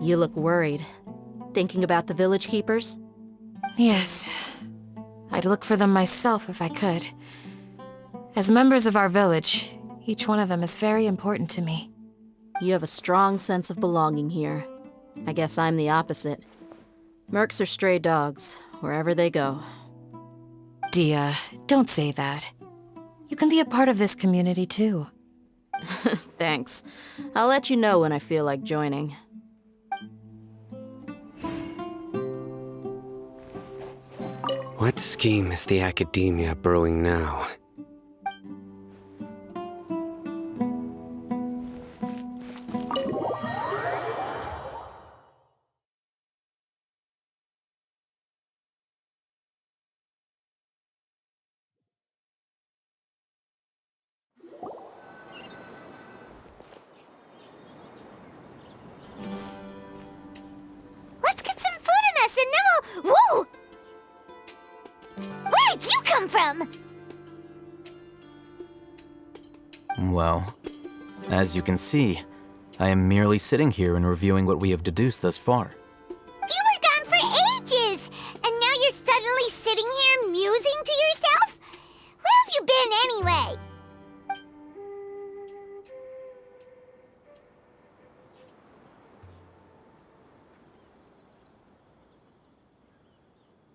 You look worried. Thinking about the village keepers? Yes. I'd look for them myself if I could. As members of our village, each one of them is very important to me. You have a strong sense of belonging here. I guess I'm the opposite. Mercs are stray dogs, wherever they go. Dia, don't say that. You can be a part of this community too. Thanks. I'll let you know when I feel like joining. What scheme is the academia brewing now? Let's get some food in us and then we'll... Whoa! Where did you come from? Well, as you can see, I am merely sitting here and reviewing what we have deduced thus far. You were gone for ages, and now you're suddenly sitting here musing to yourself? Where have you been anyway?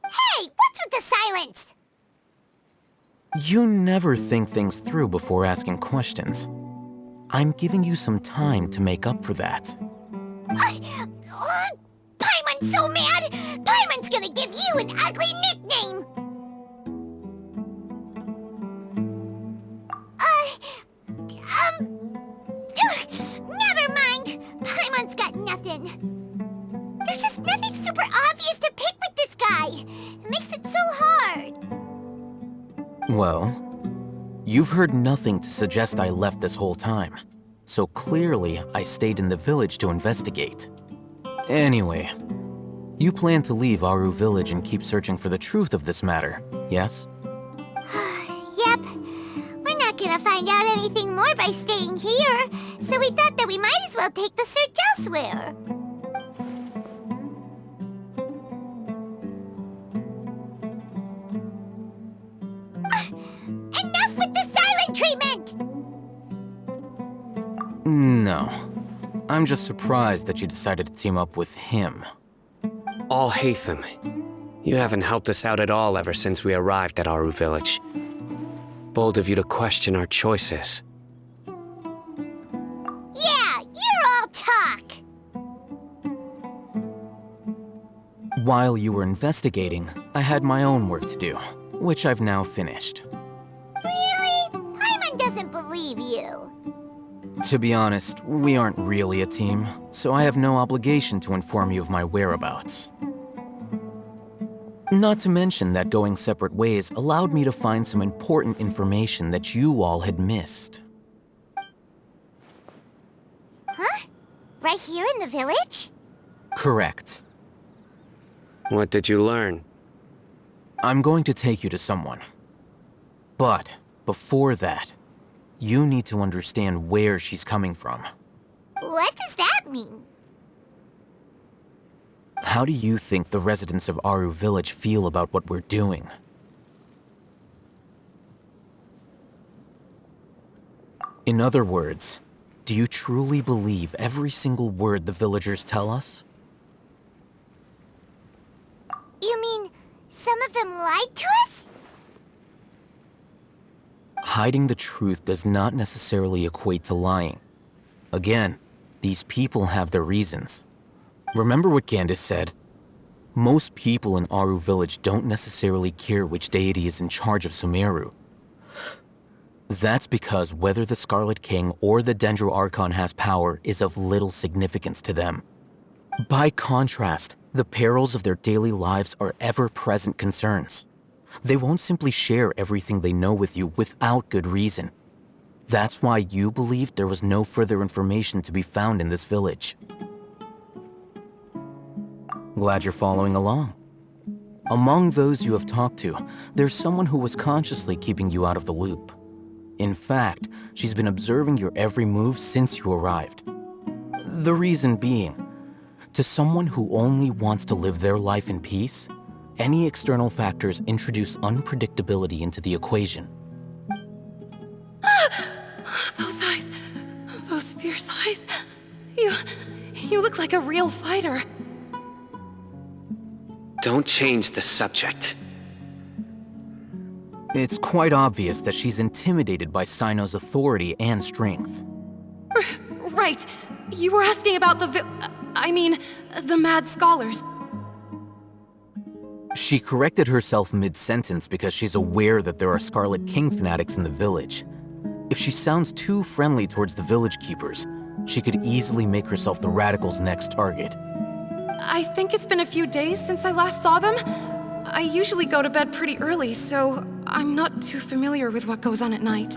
Hey, what's with the silence? You never think things through before asking questions. I'm giving you some time to make up for that. Paimon's so mad! Paimon's gonna give you an ugly nickname! Never mind. Paimon's got nothing. There's just nothing super obvious to pick with this guy. It makes it so hard. Well, you've heard nothing to suggest I left this whole time, so clearly I stayed in the village to investigate. Anyway, you plan to leave Aru Village and keep searching for the truth of this matter, yes? Yep. We're not gonna find out anything more by staying here, so we thought that we might as well take the search elsewhere. Enough with the silent treatment! No. I'm just surprised that you decided to team up with him. All Hatham, you haven't helped us out at all ever since we arrived at Aru Village. Bold of you to question our choices. Yeah, you're all talk! While you were investigating, I had my own work to do, which I've now finished. Really? Paimon doesn't believe you. To be honest, we aren't really a team, so I have no obligation to inform you of my whereabouts. Not to mention that going separate ways allowed me to find some important information that you all had missed. Huh? Right here in the village? Correct. What did you learn? I'm going to take you to someone. But before that, you need to understand where she's coming from. What does that mean? How do you think the residents of Aru Village feel about what we're doing? In other words, do you truly believe every single word the villagers tell us? You mean, some of them lied to us? Hiding the truth does not necessarily equate to lying. Again, these people have their reasons. Remember what Gandhi said? Most people in Aru Village don't necessarily care which deity is in charge of Sumeru. That's because whether the Scarlet King or the Dendro Archon has power is of little significance to them. By contrast, the perils of their daily lives are ever-present concerns. They won't simply share everything they know with you without good reason. That's why you believed there was no further information to be found in this village. Glad you're following along. Among those you have talked to, there's someone who was consciously keeping you out of the loop. In fact, she's been observing your every move since you arrived. The reason being, To someone who only wants to live their life in peace, any external factors introduce unpredictability into the equation. Those eyes. Those fierce eyes. You look like a real fighter. Don't change the subject. It's quite obvious that she's intimidated by Sino's authority and strength. Right. You were asking about the Mad Scholars. She corrected herself mid-sentence because she's aware that there are Scarlet King fanatics in the village. If she sounds too friendly towards the village keepers, she could easily make herself the Radicals' next target. I think it's been a few days since I last saw them. I usually go to bed pretty early, so I'm not too familiar with what goes on at night.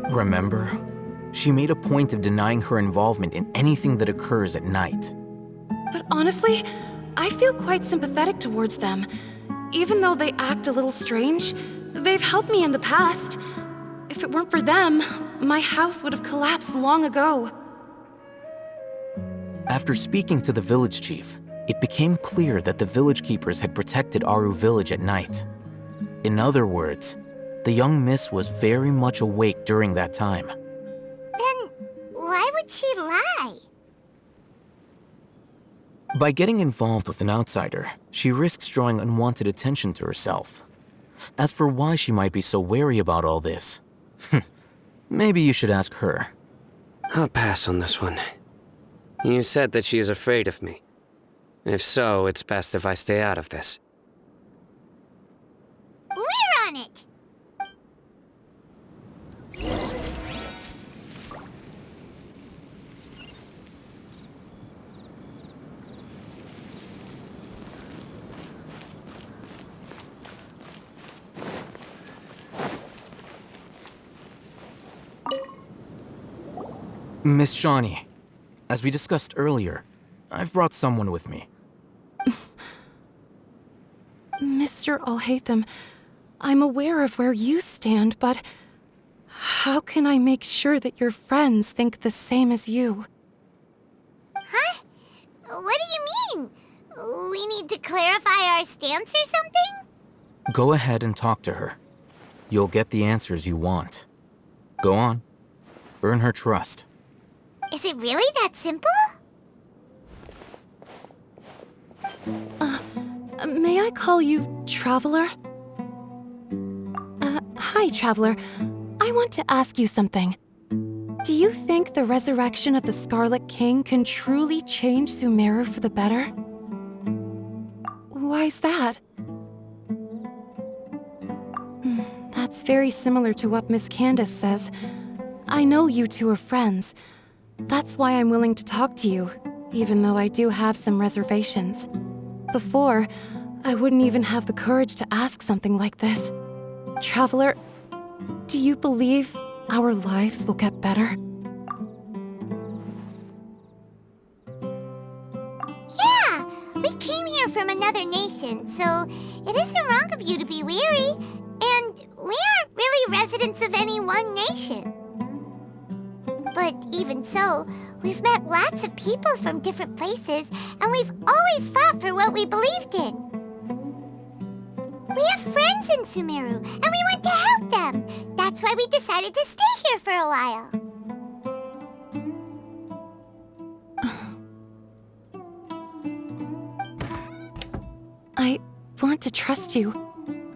Remember? She made a point of denying her involvement in anything that occurs at night. But honestly, I feel quite sympathetic towards them. Even though they act a little strange, they've helped me in the past. If it weren't for them, my house would have collapsed long ago. After speaking to the village chief, it became clear that the village keepers had protected Aru village at night. In other words, the young miss was very much awake during that time. Then why would she lie? By getting involved with an outsider, she risks drawing unwanted attention to herself. As for why she might be so wary about all this, maybe you should ask her. I'll pass on this one. You said that she is afraid of me. If so, it's best if I stay out of this. We're on it! Miss Shawnee, as we discussed earlier, I've brought someone with me. Mr. Alhaitham, I'm aware of where you stand, but how can I make sure that your friends think the same as you? Huh? What do you mean? We need to clarify our stance or something? Go ahead and talk to her. You'll get the answers you want. Go on. Earn her trust. Is it really that simple? May I call you Traveler? Hi, Traveler. I want to ask you something. Do you think the resurrection of the Scarlet King can truly change Sumeru for the better? Why's that? That's very similar to what Miss Candace says. I know you two are friends. That's why I'm willing to talk to you, even though I do have some reservations. Before, I wouldn't even have the courage to ask something like this. Traveler, do you believe our lives will get better? Yeah! We came here from another nation, so it isn't wrong of you to be weary. And we aren't really residents of any one nation. But even so, we've met lots of people from different places, and we've always fought for what we believed in. We have friends in Sumeru, and we want to help them. That's why we decided to stay here for a while. I want to trust you.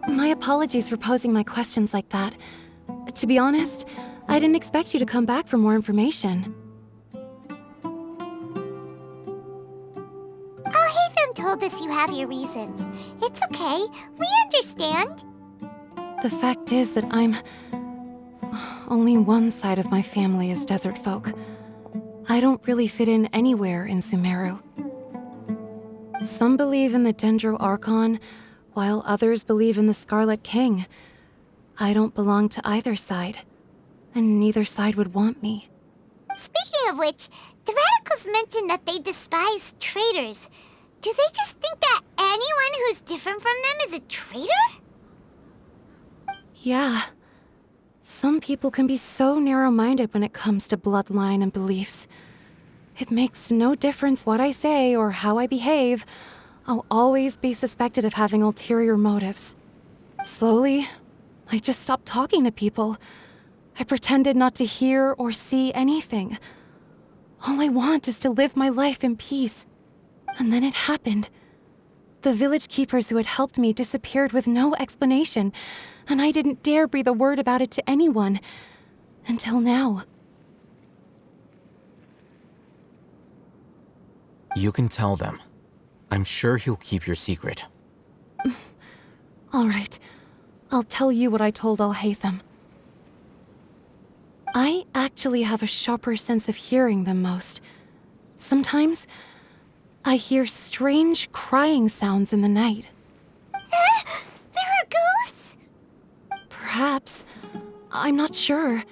My apologies for posing my questions like that. To be honest, I didn't expect you to come back for more information. Alhaitham told us you have your reasons. It's okay. We understand. The fact is that only one side of my family is desert folk. I don't really fit in anywhere in Sumeru. Some believe in the Dendro Archon, while others believe in the Scarlet King. I don't belong to either side, and neither side would want me. Speaking of which, the Radicals mentioned that they despise traitors. Do they just think that anyone who's different from them is a traitor? Yeah. Some people can be so narrow-minded when it comes to bloodline and beliefs. It makes no difference what I say or how I behave. I'll always be suspected of having ulterior motives. Slowly, I just stopped talking to people. I pretended not to hear or see anything. All I want is to live my life in peace. And then it happened. The village keepers who had helped me disappeared with no explanation, and I didn't dare breathe a word about it to anyone. Until now. You can tell them. I'm sure he'll keep your secret. All right. I'll tell you what I told Al-Haytham. I actually have a sharper sense of hearing than most. Sometimes, I hear strange crying sounds in the night. There are ghosts? Perhaps. I'm not sure.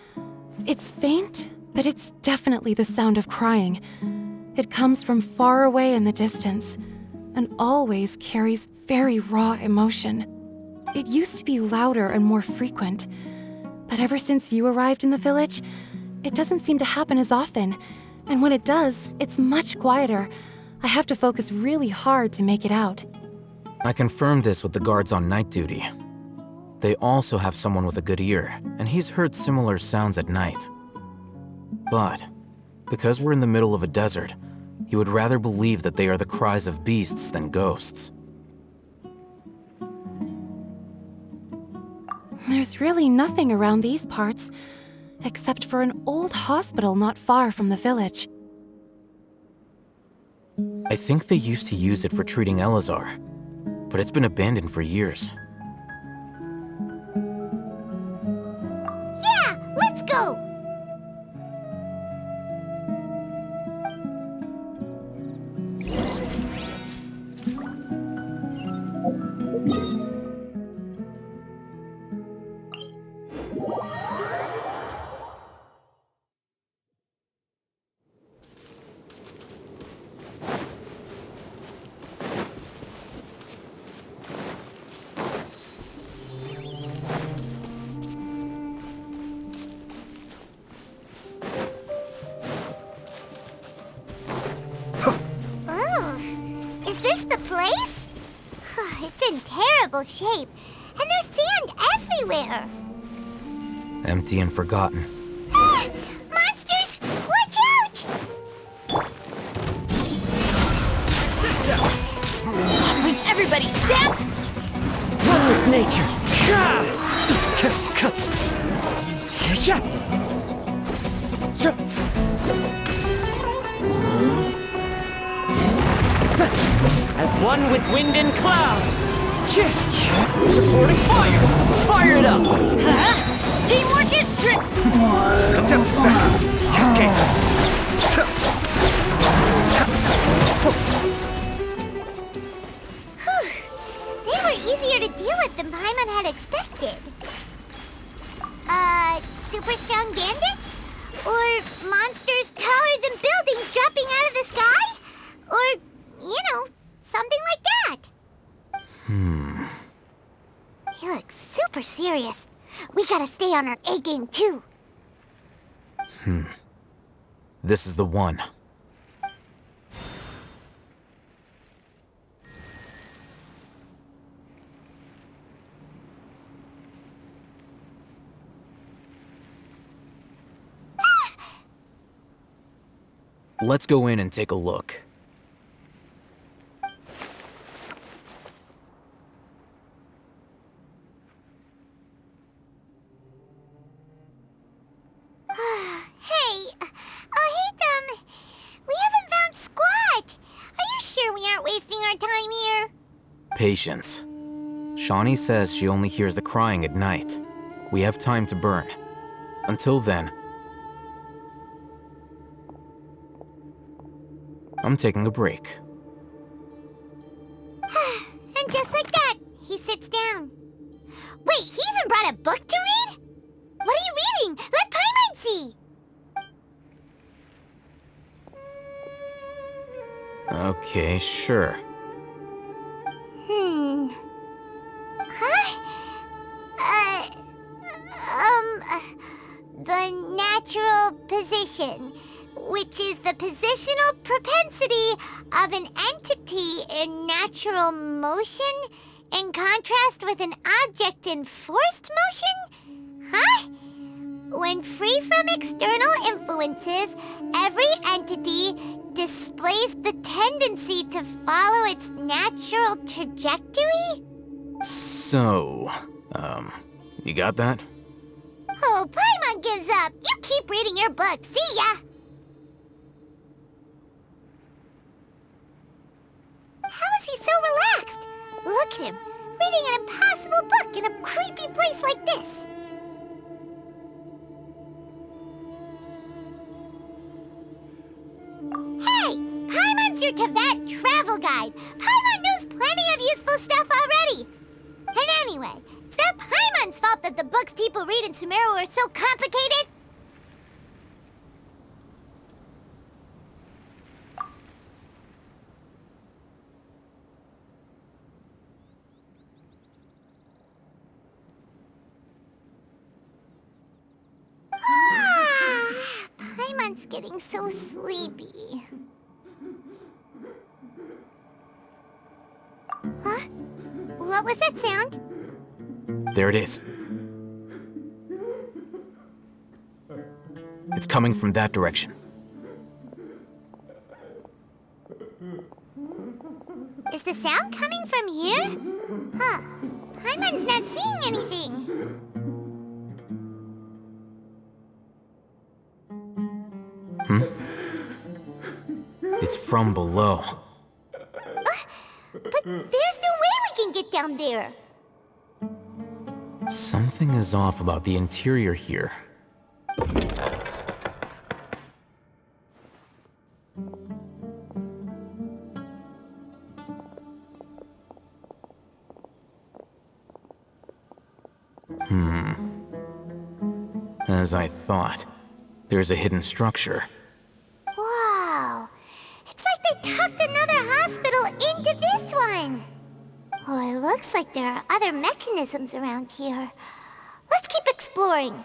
It's faint, but it's definitely the sound of crying. It comes from far away in the distance, and always carries very raw emotion. It used to be louder and more frequent, but ever since you arrived in the village, it doesn't seem to happen as often, and when it does, it's much quieter. I have to focus really hard to make it out. I confirmed this with the guards on night duty. They also have someone with a good ear, and he's heard similar sounds at night. But, because we're in the middle of a desert, he would rather believe that they are the cries of beasts than ghosts. There's really nothing around these parts, except for an old hospital not far from the village. I think they used to use it for treating Eleazar, but it's been abandoned for years. Yeah, let's go! It's in terrible shape, and there's sand everywhere. Empty and forgotten. Ah! Monsters! Watch out! When everybody step! One with nature. As one with wind and cloud. Supporting fire. Fire it up. Huh? Teamwork is Attempt back. Cascade. They were easier to deal with than Paimon had expected. Super strong bandits? Or monsters taller than buildings dropping out of the sky? Or, something like that. He looks super serious. We gotta stay on our A game too. This is the one. Let's go in and take a look. Hey, Haytham, we haven't found squat. Are you sure we aren't wasting our time here? Patience. Shawnee says she only hears the crying at night. We have time to burn. Until then, I'm taking a break. And just like that, he sits down. Wait, he even brought a book to read? What are you reading? Let Paimon see! Okay, sure. Huh? The natural position. which is the positional propensity of an entity in natural motion in contrast with an object in forced motion? Huh? When free from external influences, every entity displays the tendency to follow its natural trajectory? So, you got that? Oh, Paimon gives up. You keep reading your book. See ya! How is he so relaxed? Look at him, reading an impossible book in a creepy place like this. Hey! Paimon's your Tibet travel guide. Paimon knows plenty of useful stuff already. And anyway, it's not Paimon's fault that the books people read in Sumeru are so complicated. Paimon's getting so sleepy. Huh? What was that sound? There it is. It's coming from that direction. Is the sound coming from here? Huh. Paimon's not seeing anything. It's from below. But there's no way we can get down there. Something is off about the interior here. As I thought, there's a hidden structure. Wow. It's like they tucked another hospital into this one. Oh, it looks like there are other mechanisms around here. Let's keep exploring.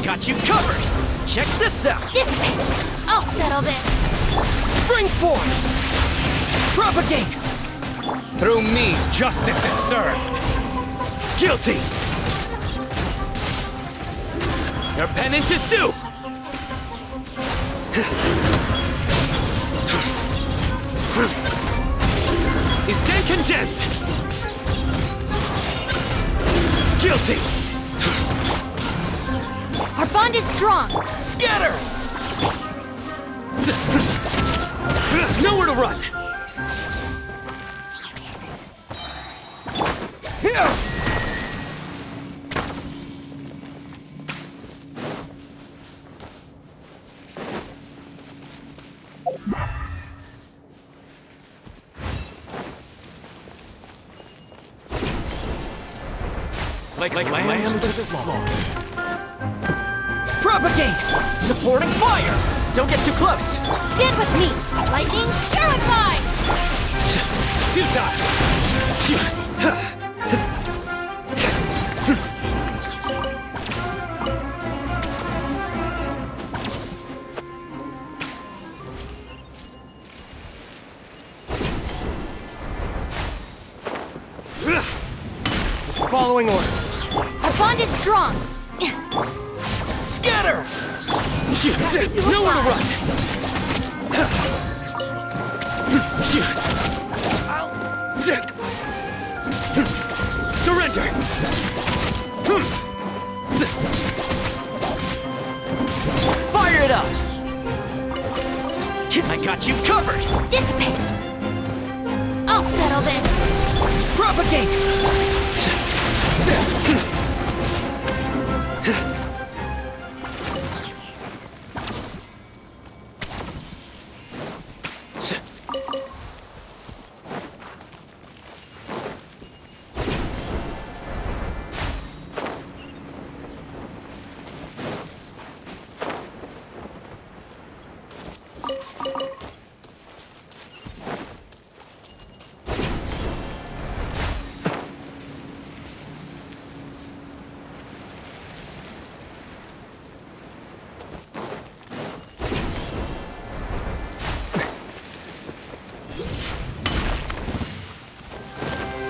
Got you covered! Check this out! Dissipate! I'll settle this! Spring form! Propagate! Through me, justice is served! Guilty! Your penance is due! You stand condemned! Guilty! Our bond is strong! Scatter! Nowhere to run! Like lamb to the slaughter. Propagate! Supporting fire! Don't get too close! Stand with me! Lightning, terrify! Just following orders. Our bond is strong! Scatter! Nowhere to run! got you covered! Dissipate! I'll settle this! Propagate!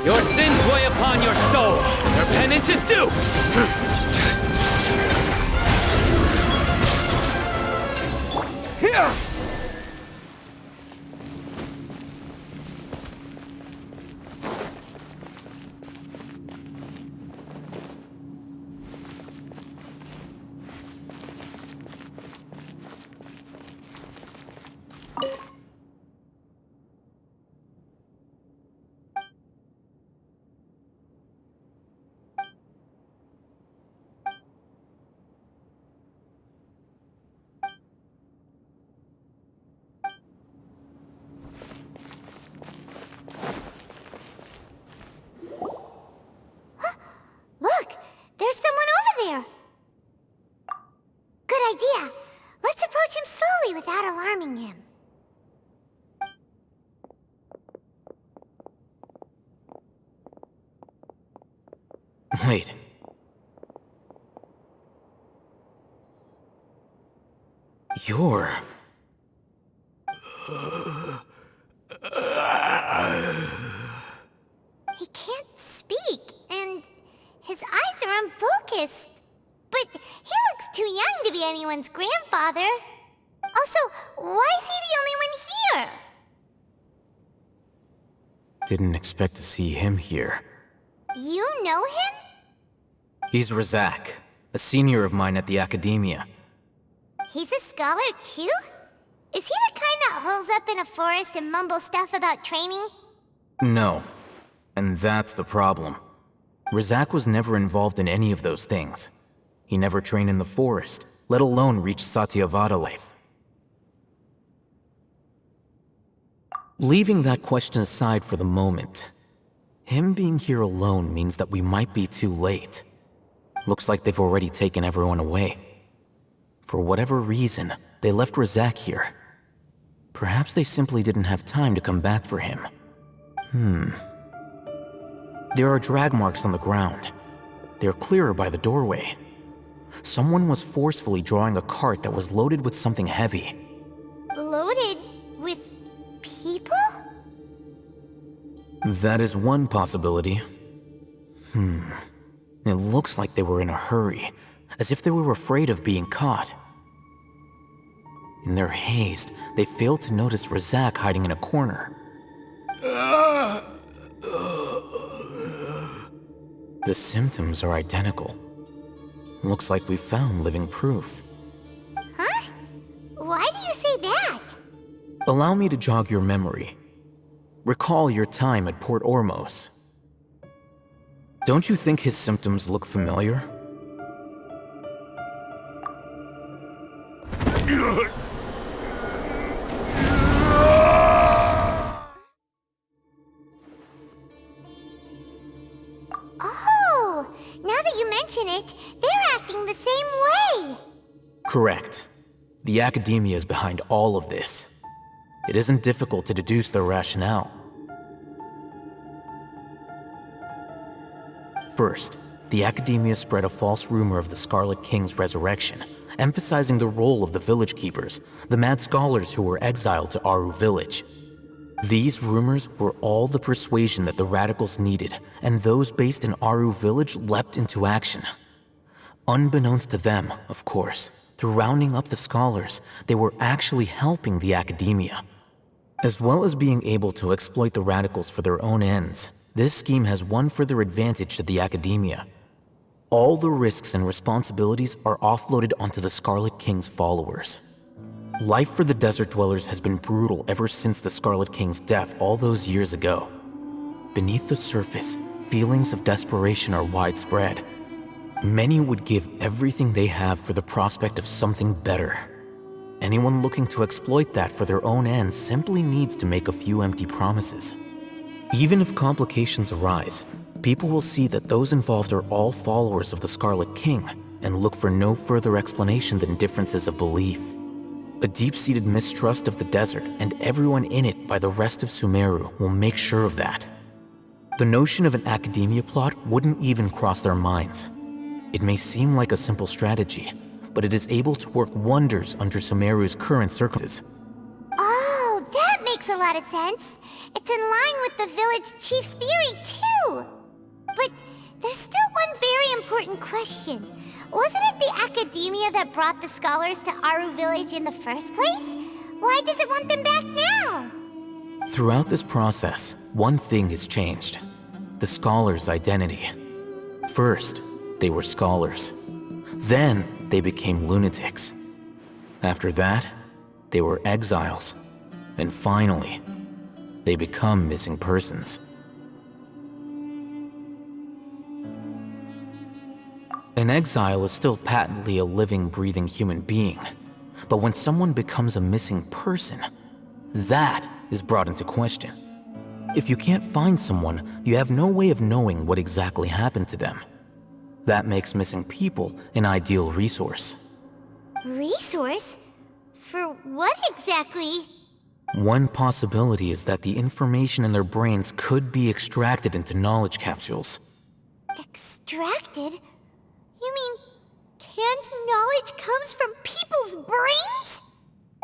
Your sins weigh upon your soul. Your penance is due. Here! Look! There's someone over there! Good idea. Let's approach him slowly without alarming him. Wait. You're... He can't speak, and his eyes are unfocused. But he looks too young to be anyone's grandfather. Also, why is he the only one here? Didn't expect to see him here. You know him? He's Razak, a senior of mine at the Academia. He's a scholar too? Is he the kind that holes up in a forest and mumbles stuff about training? No. And that's the problem. Razak was never involved in any of those things. He never trained in the forest, let alone reach Satyavada life. Leaving that question aside for the moment, him being here alone means that we might be too late. Looks like they've already taken everyone away. For whatever reason, they left Razak here. Perhaps they simply didn't have time to come back for him. There are drag marks on the ground. They're clearer by the doorway. Someone was forcefully drawing a cart that was loaded with something heavy. Loaded with people? That is one possibility. It looks like they were in a hurry, as if they were afraid of being caught. In their haste, they failed to notice Razak hiding in a corner. The symptoms are identical. Looks like we found living proof. Huh? Why do you say that? Allow me to jog your memory. Recall your time at Port Ormos. Don't you think his symptoms look familiar? Oh, now that you mention it, they're acting the same way. Correct. The Academia is behind all of this. It isn't difficult to deduce their rationale. First, the Academia spread a false rumor of the Scarlet King's resurrection, emphasizing the role of the village keepers, the mad scholars who were exiled to Aru village. These rumors were all the persuasion that the radicals needed, and those based in Aru village leapt into action. Unbeknownst to them, of course, through rounding up the scholars, they were actually helping the Academia. As well as being able to exploit the radicals for their own ends, this scheme has one further advantage to the Academia. All the risks and responsibilities are offloaded onto the Scarlet King's followers. Life for the desert dwellers has been brutal ever since the Scarlet King's death all those years ago. Beneath the surface, feelings of desperation are widespread. Many would give everything they have for the prospect of something better. Anyone looking to exploit that for their own ends simply needs to make a few empty promises. Even if complications arise, people will see that those involved are all followers of the Scarlet King and look for no further explanation than differences of belief. A deep-seated mistrust of the desert and everyone in it by the rest of Sumeru will make sure of that. The notion of an academia plot wouldn't even cross their minds. It may seem like a simple strategy, but it is able to work wonders under Sumeru's current circumstances. Oh, that makes a lot of sense. It's in line with the village chief's theory, too. But there's still one very important question. Wasn't it the academia that brought the scholars to Aru Village in the first place? Why does it want them back now? Throughout this process, one thing has changed: the scholars' identity. First, they were scholars. Then, they became lunatics. After that, they were exiles. And finally, they become missing persons. An exile is still patently a living, breathing human being. But when someone becomes a missing person, that is brought into question. If you can't find someone, you have no way of knowing what exactly happened to them. That makes missing people an ideal resource. Resource? For what exactly? One possibility is that the information in their brains could be extracted into knowledge capsules. Extracted? You mean canned knowledge comes from people's brains?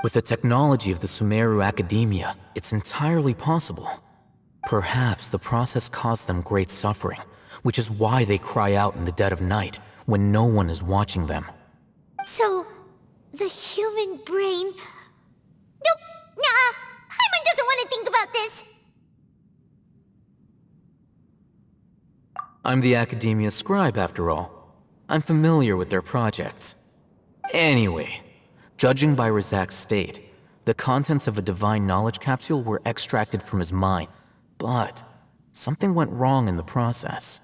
With the technology of the Sumeru Academia, it's entirely possible. Perhaps the process caused them great suffering, which is why they cry out in the dead of night when no one is watching them. So, the human brain... Nope, nah, Hyman doesn't want to think about this. I'm the Academia scribe, after all. I'm familiar with their projects. Anyway, judging by Razak's state, the contents of a divine knowledge capsule were extracted from his mind, but something went wrong in the process.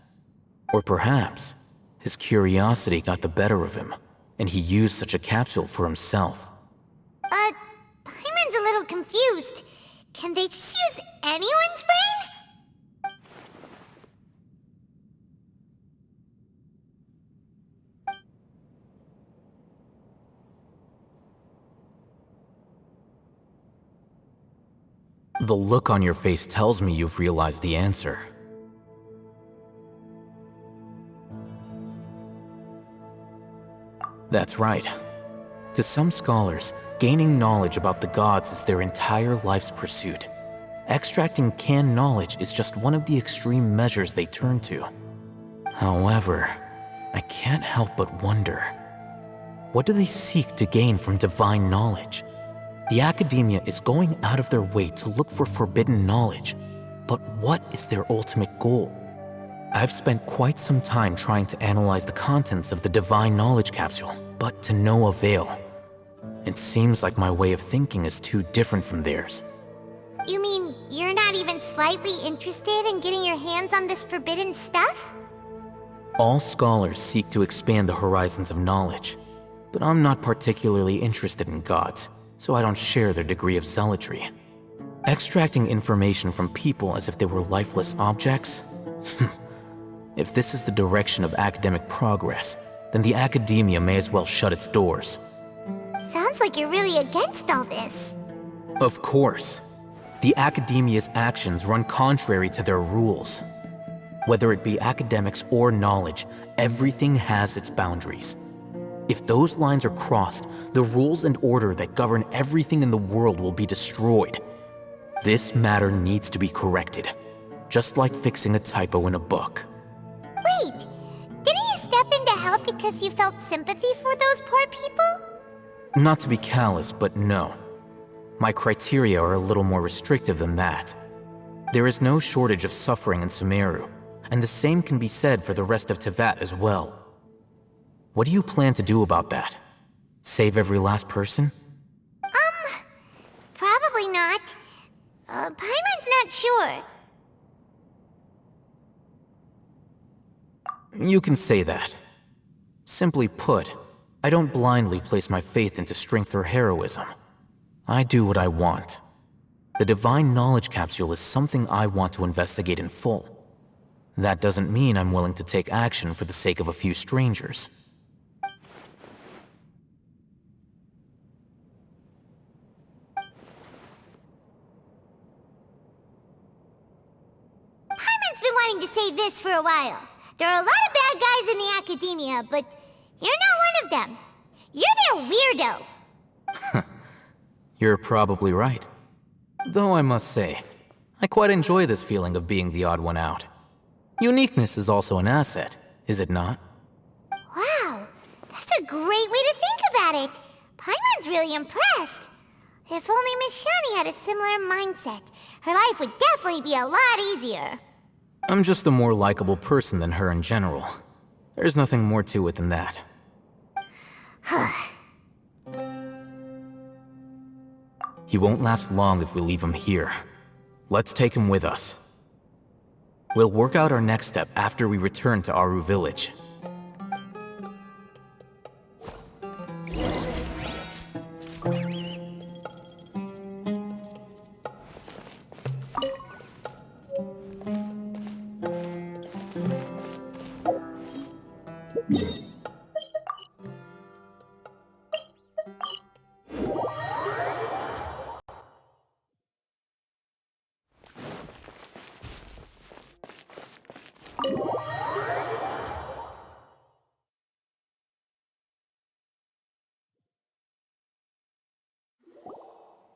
Or perhaps his curiosity got the better of him, and he used such a capsule for himself. Hyman's a little confused. Can they just use anyone's brain? The look on your face tells me you've realized the answer. That's right. To some scholars, gaining knowledge about the gods is their entire life's pursuit. Extracting canned knowledge is just one of the extreme measures they turn to. However, I can't help but wonder, what do they seek to gain from divine knowledge? The Academia is going out of their way to look for forbidden knowledge, but what is their ultimate goal? I've spent quite some time trying to analyze the contents of the divine knowledge capsule, but to no avail. It seems like my way of thinking is too different from theirs. You mean you're not even slightly interested in getting your hands on this forbidden stuff? All scholars seek to expand the horizons of knowledge, but I'm not particularly interested in gods, so I don't share their degree of zealotry. Extracting information from people as if they were lifeless objects? If this is the direction of academic progress, then the Academia may as well shut its doors. Sounds like you're really against all this. Of course. The Academia's actions run contrary to their rules. Whether it be academics or knowledge, everything has its boundaries. If those lines are crossed, the rules and order that govern everything in the world will be destroyed. This matter needs to be corrected, just like fixing a typo in a book. Wait, didn't you step in to help because you felt sympathy for those poor people? Not to be callous, but no. My criteria are a little more restrictive than that. There is no shortage of suffering in Sumeru, and the same can be said for the rest of Teyvat as well. What do you plan to do about that? Save every last person? not. Paimon's not sure. You can say that. Simply put, I don't blindly place my faith into strength or heroism. I do what I want. The Divine Knowledge Capsule is something I want to investigate in full. That doesn't mean I'm willing to take action for the sake of a few strangers. Paimon's been wanting to say this for a while. There are a lot of bad guys in the academia, but you're not one of them. You're their weirdo. You're probably right. Though I must say, I quite enjoy this feeling of being the odd one out. Uniqueness is also an asset, is it not? Wow, that's a great way to think about it. Paimon's really impressed. If only Miss Shani had a similar mindset, her life would definitely be a lot easier. I'm just a more likable person than her in general. There's nothing more to it than that. He won't last long if we leave him here. Let's take him with us. We'll work out our next step after we return to Aru Village.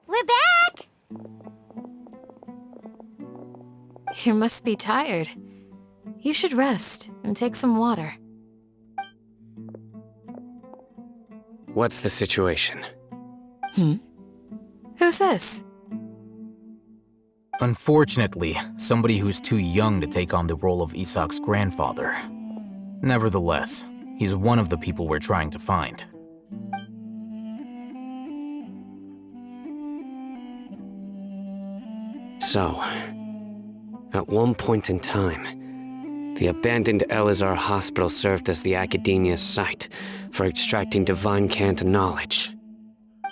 We're back! You must be tired. You should rest and take some water. What's the situation? Who's this? Unfortunately, somebody who's too young to take on the role of Isak's grandfather. Nevertheless, he's one of the people we're trying to find. So, at one point in time, the abandoned Eleazar hospital served as the academia's site for extracting divine cant knowledge.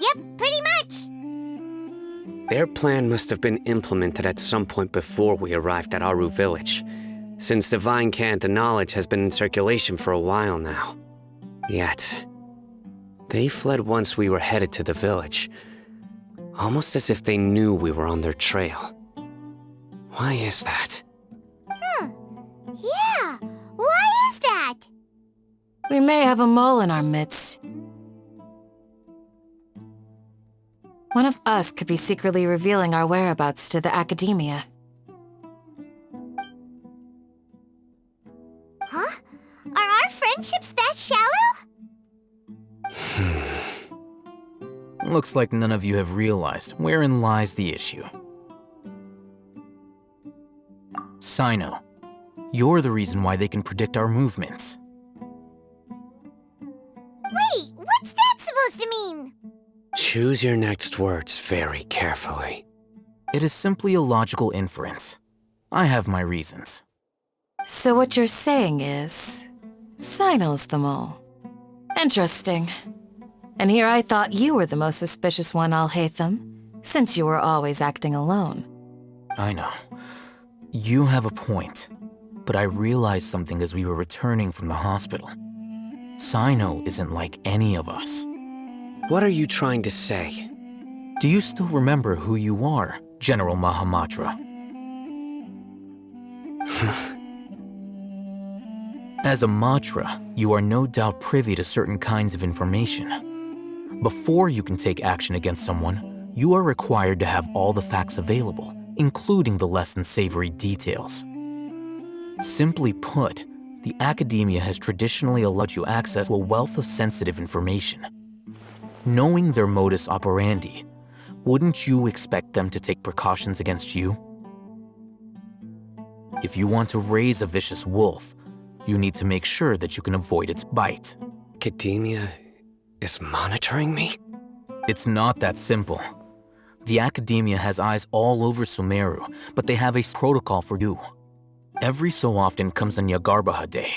Yep, pretty much. Their plan must have been implemented at some point before we arrived at Aru Village, since divine cant knowledge has been in circulation for a while now. Yet, they fled once we were headed to the village, almost as if they knew we were on their trail. Why is that? Yeah, why is that? We may have a mole in our midst. One of us could be secretly revealing our whereabouts to the academia. Huh? Are our friendships that shallow? Looks like none of you have realized wherein lies the issue. Sino, you're the reason why they can predict our movements. Wait, what's that supposed to mean? Choose your next words very carefully. It is simply a logical inference. I have my reasons. So what you're saying is, Sino's the mole. Interesting. And here I thought you were the most suspicious one, Al-Haytham, since you were always acting alone. I know. You have a point, but I realized something as we were returning from the hospital. Sino isn't like any of us. What are you trying to say? Do you still remember who you are, General Mahamatra? As a Matra, you are no doubt privy to certain kinds of information. Before you can take action against someone, you are required to have all the facts available, including the less than savory details. Simply put, the academia has traditionally allowed you access to a wealth of sensitive information. Knowing their modus operandi, wouldn't you expect them to take precautions against you? If you want to raise a vicious wolf, you need to make sure that you can avoid its bite. Academia is monitoring me? It's not that simple. The Academia has eyes all over Sumeru, but they have a protocol for you. Every so often comes a Nyagarbaha Day.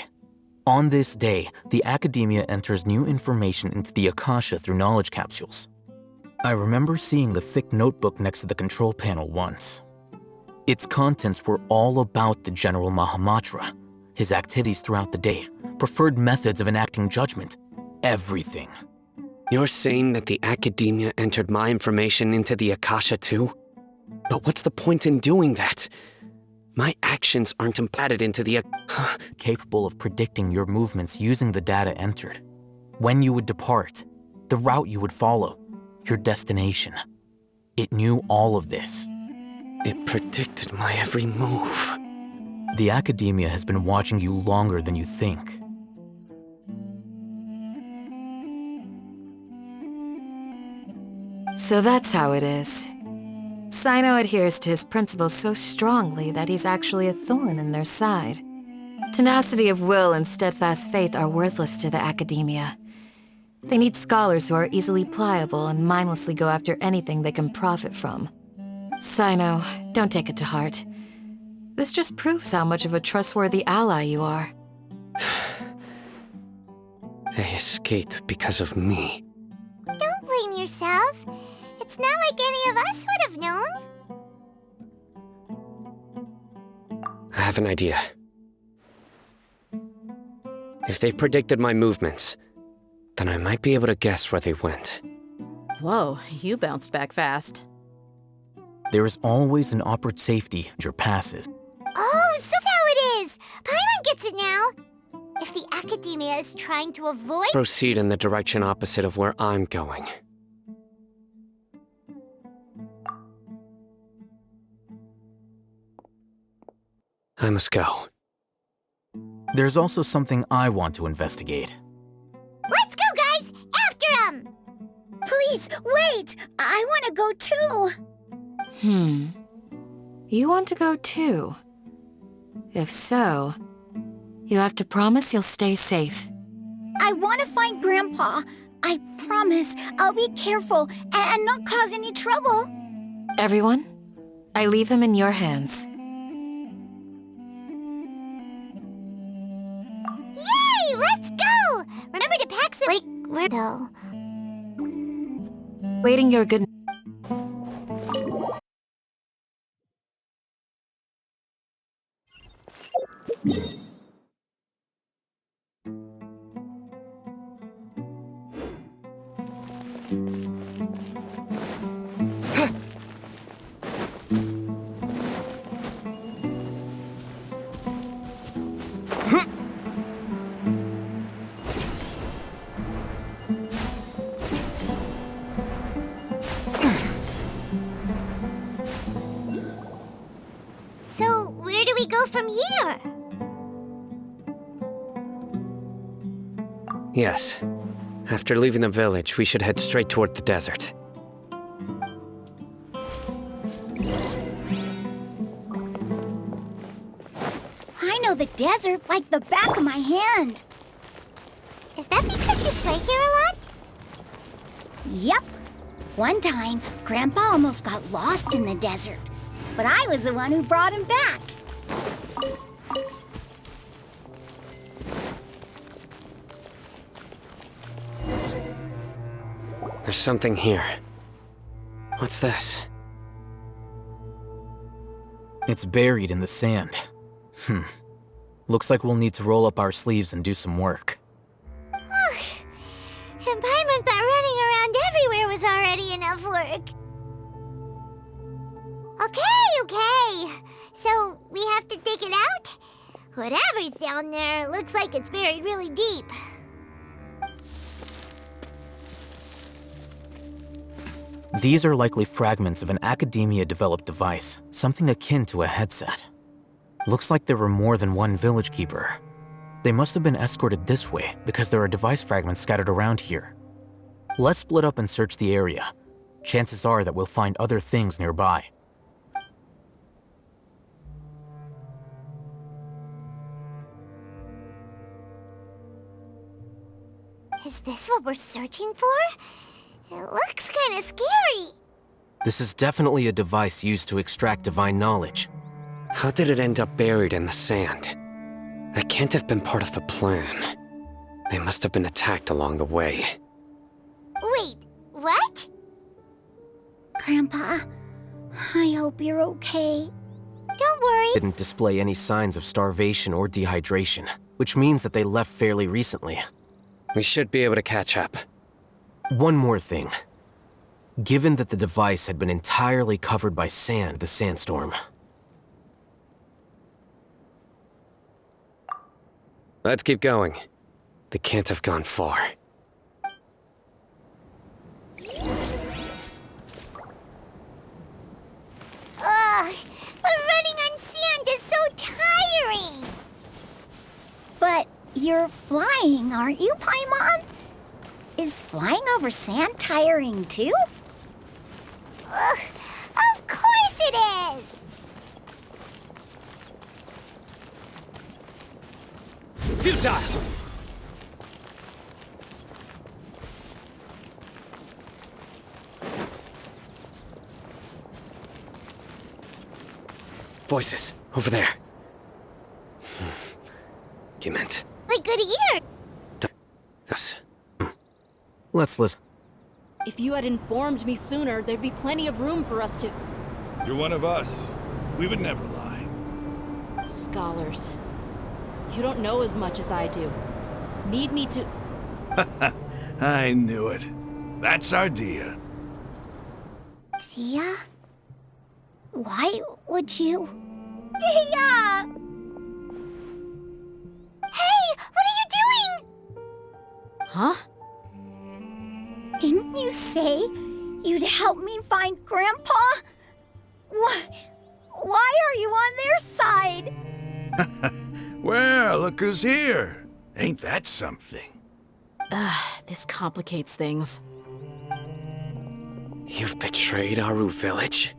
On this day, the Academia enters new information into the Akasha through knowledge capsules. I remember seeing a thick notebook next to the control panel once. Its contents were all about the General Mahamatra, his activities throughout the day, preferred methods of enacting judgment, everything. You're saying that the Academia entered my information into the Akasha too? But what's the point in doing that? My actions aren't implanted into the Capable of predicting your movements using the data entered. When you would depart, the route you would follow, your destination. It knew all of this. It predicted my every move. The Academia has been watching you longer than you think. So that's how it is. Sino adheres to his principles so strongly that he's actually a thorn in their side. Tenacity of will and steadfast faith are worthless to the Academia. They need scholars who are easily pliable and mindlessly go after anything they can profit from. Sino, don't take it to heart. This just proves how much of a trustworthy ally you are. They escaped because of me. Don't blame yourself. It's not like any of us would have known. I have an idea. If they predicted my movements, then I might be able to guess where they went. Whoa, you bounced back fast. There is always an awkward safety in your passes. Oh, so that's how it is! Paimon gets it now! If the Academia is trying to avoid— Proceed in the direction opposite of where I'm going. I must go. There's also something I want to investigate. Let's go, guys! After him! Please, wait! I want to go too! You want to go too? If so, you have to promise you'll stay safe. I want to find Grandpa. I promise I'll be careful and not cause any trouble. Everyone, I leave him in your hands. Yay! Let's go! Remember to pack some— Like, where though? Waiting your good... So, where do we go from here? Yes. After leaving the village, we should head straight toward the desert. I know the desert like the back of my hand. Is that because you play here a lot? Yep. One time, Grandpa almost got lost in the desert, but I was the one who brought him back. There's something here. What's this? It's buried in the sand. Looks like we'll need to roll up our sleeves and do some work. And Paimon thought running around everywhere was already enough work. Okay. So, we have to dig it out? Whatever's down there, looks like it's buried really deep. These are likely fragments of an Academia-developed device, something akin to a headset. Looks like there were more than one village keeper. They must have been escorted this way because there are device fragments scattered around here. Let's split up and search the area. Chances are that we'll find other things nearby. Is this what we're searching for? It looks kind of scary. This is definitely a device used to extract divine knowledge. How did it end up buried in the sand? That can't have been part of the plan. They must have been attacked along the way. Wait, what? Grandpa, I hope you're okay. Don't worry. Didn't display any signs of starvation or dehydration, which means that they left fairly recently. We should be able to catch up. One more thing. Given that the device had been entirely covered by sand, the sandstorm. Let's keep going. They can't have gone far. Ugh, but running on sand is so tiring. But you're flying, aren't you, Paimon? Is flying over sand tiring too? Ugh, of course it is. Futile! Voices, over there. You meant... My good ear. Yes. Let's listen. If you had informed me sooner, there'd be plenty of room for us to... You're one of us. We would never lie. Scholars. You don't know as much as I do. Need me to... I knew it. That's our Dia. Dia? Why would you? Dia! Hey, what are you doing? Huh? Didn't you say you'd help me find Grandpa? Why are you on their side? Well, look who's here. Ain't that something? This complicates things. You've betrayed Aru Village?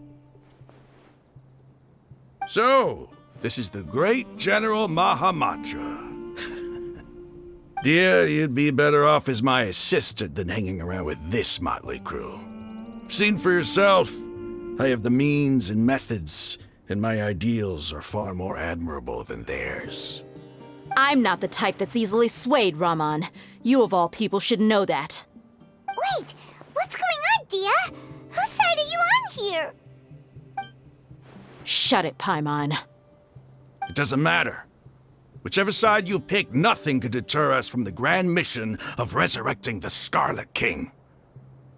So, this is the great General Mahamatra. Dear, you'd be better off as my assistant than hanging around with this motley crew. Seen for yourself, I have the means and methods, and my ideals are far more admirable than theirs. I'm not the type that's easily swayed, Raman. You of all people should know that. Wait, what's going on, Dia? Whose side are you on here? Shut it, Paimon. It doesn't matter. Whichever side you pick, nothing could deter us from the grand mission of resurrecting the Scarlet King.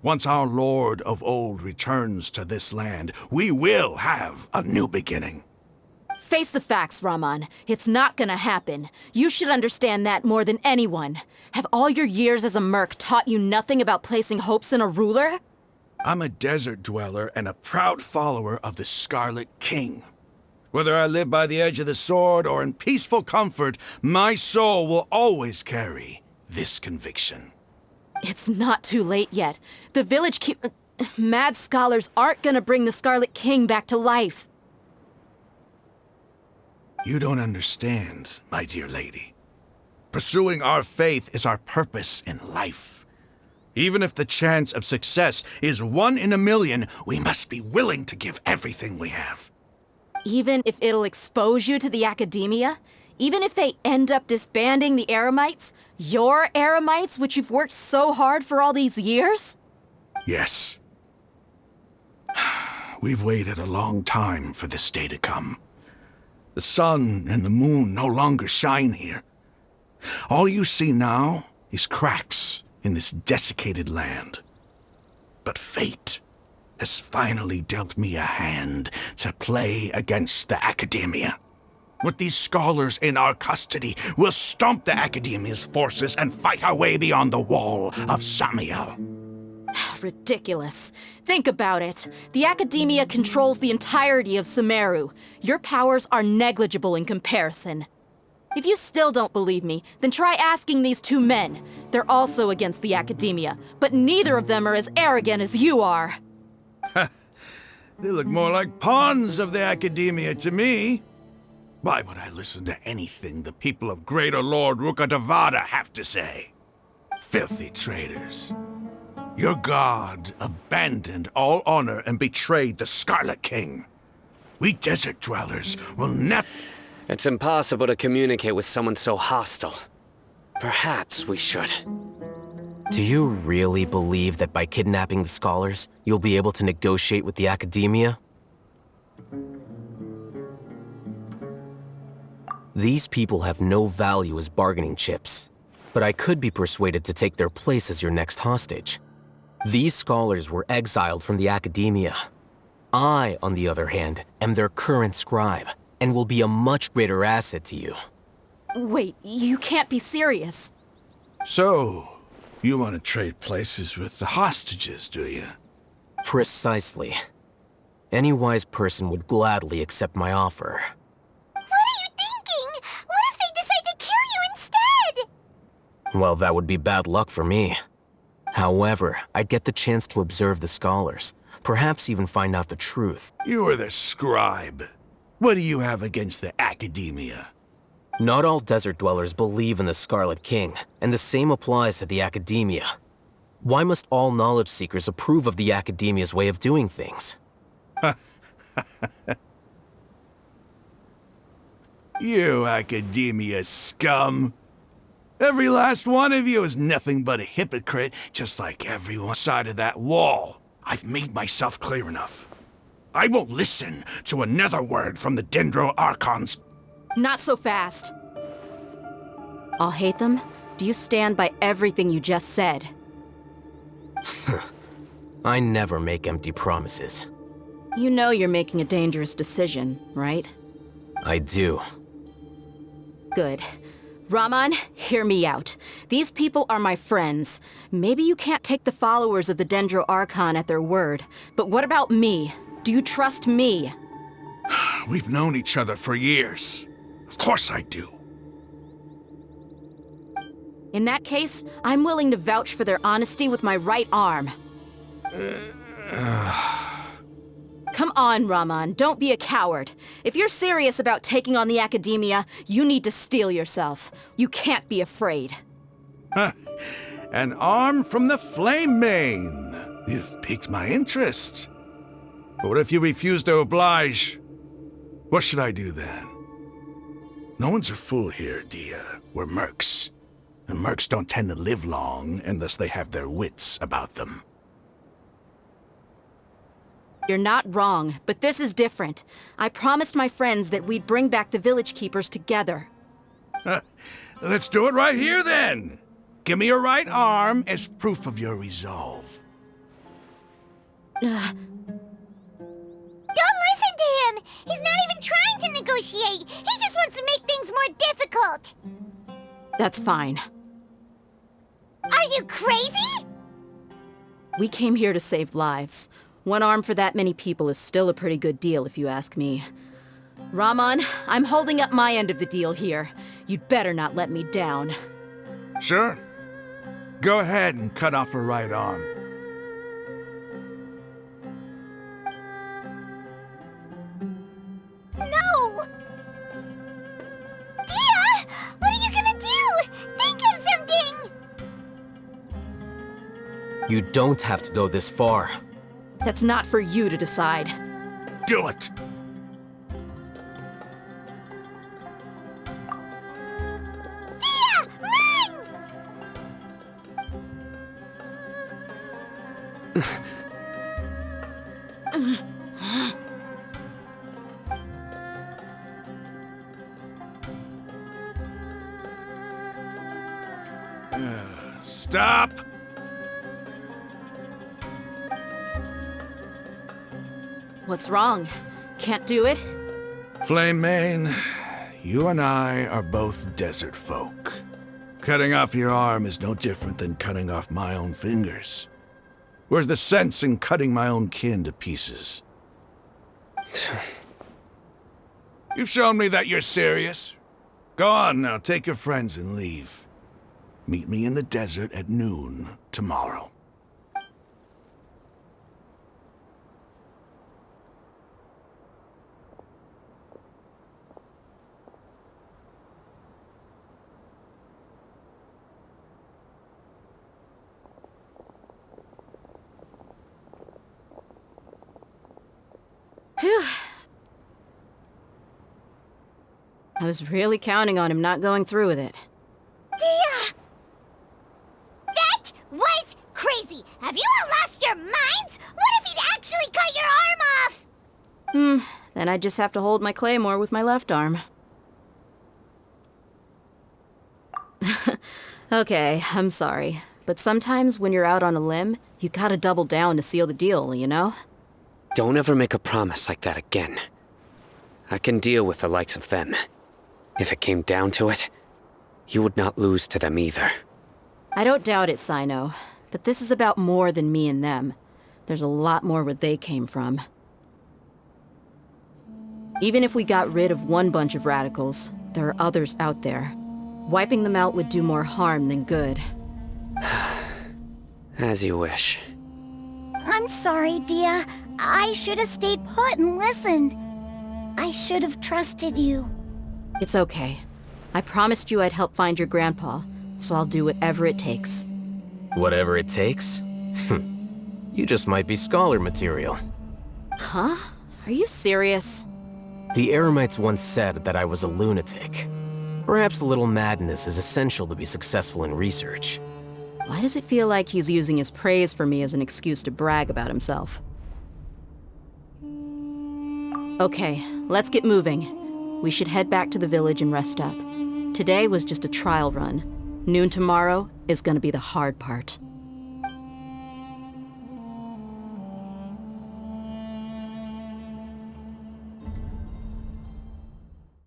Once our Lord of Old returns to this land, we will have a new beginning. Face the facts, Raman. It's not gonna happen. You should understand that more than anyone. Have all your years as a merc taught you nothing about placing hopes in a ruler? I'm a desert dweller and a proud follower of the Scarlet King. Whether I live by the edge of the sword or in peaceful comfort, my soul will always carry this conviction. It's not too late yet. The village mad scholars aren't gonna bring the Scarlet King back to life. You don't understand, my dear lady. Pursuing our faith is our purpose in life. Even if the chance of success is 1 in a million, we must be willing to give everything we have. Even if it'll expose you to the academia? Even if they end up disbanding the Eremites? Your Eremites, which you've worked so hard for all these years? Yes. We've waited a long time for this day to come. The sun and the moon no longer shine here. All you see now is cracks in this desiccated land. But fate has finally dealt me a hand to play against the Academia. With these scholars in our custody, we'll stomp the Academia's forces and fight our way beyond the wall of Samiel. Ridiculous. Think about it. The Academia controls the entirety of Sumeru. Your powers are negligible in comparison. If you still don't believe me, then try asking these 2 men. They're also against the Academia, but neither of them are as arrogant as you are. They look more like pawns of the Academia to me. Why would I listen to anything the people of Greater Lord Rukkhadevada have to say? Filthy traitors. Your god abandoned all honor and betrayed the Scarlet King. We desert dwellers will never... It's impossible to communicate with someone so hostile. Perhaps we should. Do you really believe that by kidnapping the scholars, you'll be able to negotiate with the academia? These people have no value as bargaining chips, but I could be persuaded to take their place as your next hostage. These scholars were exiled from the academia. I, on the other hand, am their current scribe, and will be a much greater asset to you. Wait, you can't be serious. So, you want to trade places with the hostages, do you? Precisely. Any wise person would gladly accept my offer. What are you thinking? What if they decide to kill you instead? Well, that would be bad luck for me. However, I'd get the chance to observe the scholars, perhaps even find out the truth. You are the scribe. What do you have against the academia? Not all desert dwellers believe in the Scarlet King, and the same applies to the academia. Why must all knowledge seekers approve of the academia's way of doing things? You academia scum! Every last one of you is nothing but a hypocrite, just like every one side of that wall. I've made myself clear enough. I won't listen to another word from the Dendro Archons. Not so fast. I'll hate them. Do you stand by everything you just said? I never make empty promises. You know you're making a dangerous decision, right? I do. Good. Raman, hear me out. These people are my friends. Maybe you can't take the followers of the Dendro Archon at their word, but what about me? Do you trust me? We've known each other for years. Of course I do. In that case, I'm willing to vouch for their honesty with my right arm. Come on, Raman, don't be a coward. If you're serious about taking on the academia, you need to steel yourself. You can't be afraid. An arm from the Flame Mane. You've piqued my interest. But what if you refuse to oblige? What should I do then? No one's a fool here, Dia. We're mercs. And mercs don't tend to live long unless they have their wits about them. You're not wrong, but this is different. I promised my friends that we'd bring back the village keepers together. Let's do it right here then. Give me your right arm as proof of your resolve. Don't listen to him! He's not even trying to negotiate! He just wants to make things more difficult! That's fine. Are you crazy? We came here to save lives. One arm for that many people is still a pretty good deal, if you ask me. Raman, I'm holding up my end of the deal here. You'd better not let me down. Sure. Go ahead and cut off her right arm. No! Dia! What are you gonna do? Think of something! You don't have to go this far. That's not for you to decide. Do it! Dia! Run! Stop! What's wrong? Can't do it? Flame Mane, you and I are both desert folk. Cutting off your arm is no different than cutting off my own fingers. Where's the sense in cutting my own kin to pieces? You've shown me that you're serious. Go on now, take your friends and leave. Meet me in the desert at noon tomorrow. I was really counting on him not going through with it. Dia! That was crazy! Have you all lost your minds? What if he'd actually cut your arm off? Then I'd just have to hold my claymore with my left arm. Okay, I'm sorry. But sometimes when you're out on a limb, you gotta double down to seal the deal, you know? Don't ever make a promise like that again. I can deal with the likes of them. If it came down to it, you would not lose to them either. I don't doubt it, Sino. But this is about more than me and them. There's a lot more where they came from. Even if we got rid of one bunch of radicals, there are others out there. Wiping them out would do more harm than good. As you wish. I'm sorry, Dia. I should have stayed put and listened. I should have trusted you. It's okay. I promised you I'd help find your grandpa, so I'll do whatever it takes. Whatever it takes? You just might be scholar material. Huh? Are you serious? The Eremites once said that I was a lunatic. Perhaps a little madness is essential to be successful in research. Why does it feel like he's using his praise for me as an excuse to brag about himself? Okay, let's get moving. We should head back to the village and rest up. Today was just a trial run. Noon tomorrow is gonna be the hard part.